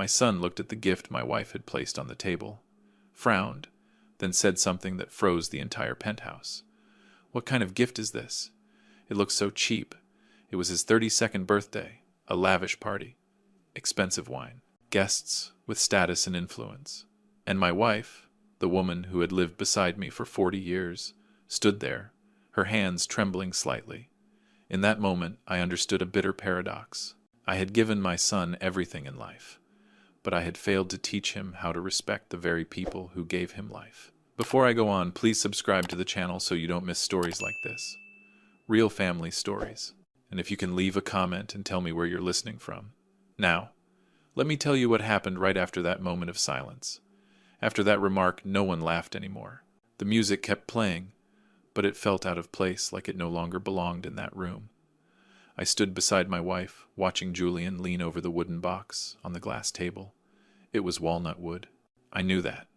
My son looked at the gift my wife had placed on the table, frowned, then said something that froze the entire penthouse. "What kind of gift is this? It looks so cheap. It was his 32nd birthday, a lavish party, expensive wine, guests with status and influence. And my wife, the woman who had lived beside me for 40 years, stood there, her hands trembling slightly. In that moment, I understood a bitter paradox. I had given my son everything in life, but I had failed to teach him how to respect the very people who gave him life. Before I go on, please subscribe to the channel so you don't miss stories like this. Real family stories. And if you can leave a comment and tell me where you're listening from. Now, let me tell you what happened right after that moment of silence. After that remark, no one laughed anymore. The music kept playing, but it felt out of place, like it no longer belonged in that room. I stood beside my wife, watching Julian lean over the wooden box on the glass table. It was walnut wood. I knew that,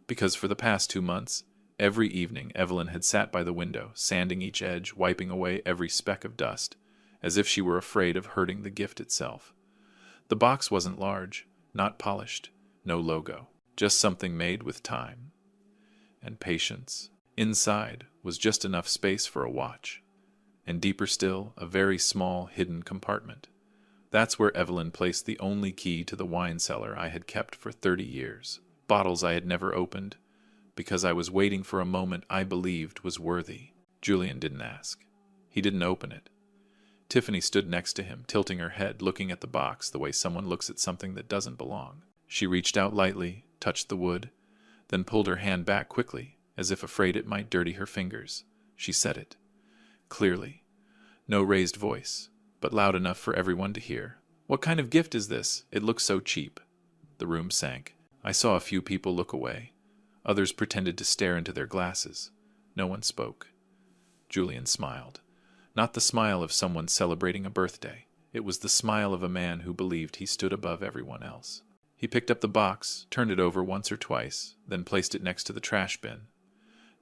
because for the past 2 months, every evening Evelyn had sat by the window, sanding each edge, wiping away every speck of dust, as if she were afraid of hurting the gift itself. The box wasn't large, not polished, no logo, just something made with time and patience. Inside was just enough space for a watch, and deeper still, a very small hidden compartment. That's where Evelyn placed the only key to the wine cellar I had kept for 30 years. Bottles I had never opened, because I was waiting for a moment I believed was worthy. Julian didn't ask. He didn't open it. Tiffany stood next to him, tilting her head, looking at the box the way someone looks at something that doesn't belong. She reached out lightly, touched the wood, then pulled her hand back quickly, as if afraid it might dirty her fingers. She said it, clearly. No raised voice, but loud enough for everyone to hear. "What kind of gift is this? It looks so cheap." The room sank. I saw a few people look away. Others pretended to stare into their glasses. No one spoke. Julian smiled. Not the smile of someone celebrating a birthday. It was the smile of a man who believed he stood above everyone else. He picked up the box, turned it over once or twice, then placed it next to the trash bin.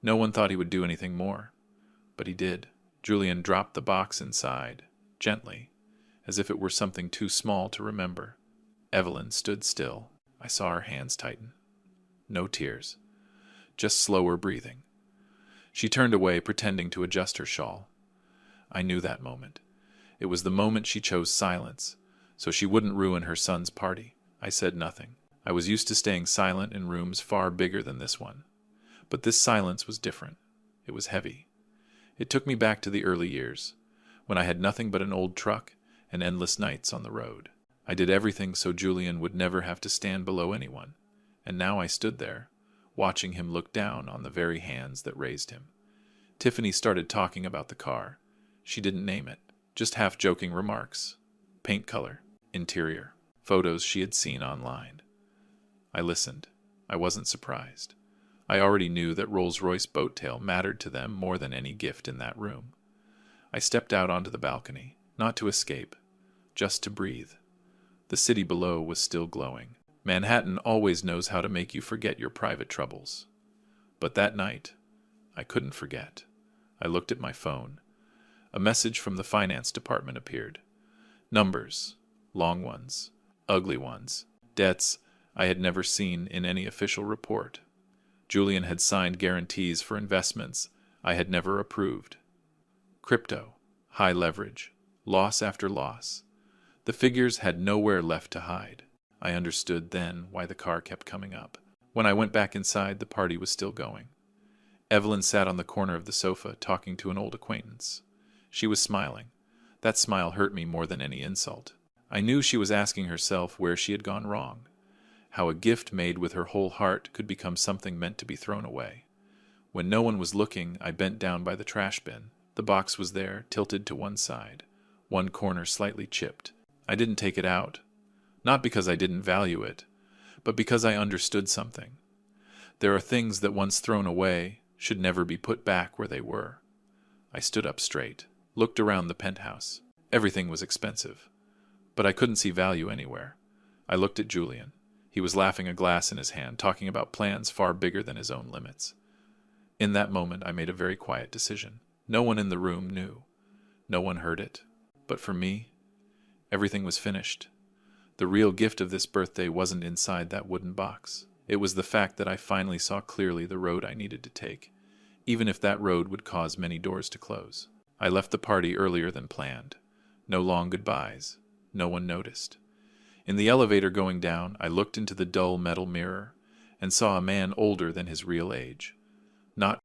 No one thought he would do anything more, but he did. Julian dropped the box inside, gently, as if it were something too small to remember. Evelyn stood still. I saw her hands tighten. No tears, just slower breathing. She turned away, pretending to adjust her shawl. I knew that moment. It was the moment she chose silence, so she wouldn't ruin her son's party. I said nothing. I was used to staying silent in rooms far bigger than this one. But this silence was different. It was heavy. It took me back to the early years, when I had nothing but an old truck and endless nights on the road. I did everything so Julian would never have to stand below anyone, and now I stood there, watching him look down on the very hands that raised him. Tiffany started talking about the car. She didn't name it, just half-joking remarks. Paint color, interior, photos she had seen online. I listened. I wasn't surprised. I already knew that Rolls-Royce boat tail mattered to them more than any gift in that room. I stepped out onto the balcony, not to escape, just to breathe. The city below was still glowing. Manhattan always knows how to make you forget your private troubles. But that night, I couldn't forget. I looked at my phone. A message from the finance department appeared. Numbers, long ones, ugly ones, debts I had never seen in any official report. Julian had signed guarantees for investments I had never approved. Crypto, high leverage, loss after loss. The figures had nowhere left to hide. I understood then why the car kept coming up. When I went back inside, the party was still going. Evelyn sat on the corner of the sofa, talking to an old acquaintance. She was smiling. That smile hurt me more than any insult. I knew she was asking herself where she had gone wrong, how a gift made with her whole heart could become something meant to be thrown away. When no one was looking, I bent down by the trash bin. The box was there, tilted to one side, one corner slightly chipped. I didn't take it out, not because I didn't value it, but because I understood something. There are things that once thrown away should never be put back where they were. I stood up straight, looked around the penthouse. Everything was expensive, but I couldn't see value anywhere. I looked at Julian. He was laughing, a glass in his hand, talking about plans far bigger than his own limits. In that moment, I made a very quiet decision. No one in the room knew. No one heard it. But for me, everything was finished. The real gift of this birthday wasn't inside that wooden box. It was the fact that I finally saw clearly the road I needed to take, even if that road would cause many doors to close. I left the party earlier than planned. No long goodbyes. No one noticed. In the elevator going down, I looked into the dull metal mirror and saw a man older than his real age. Not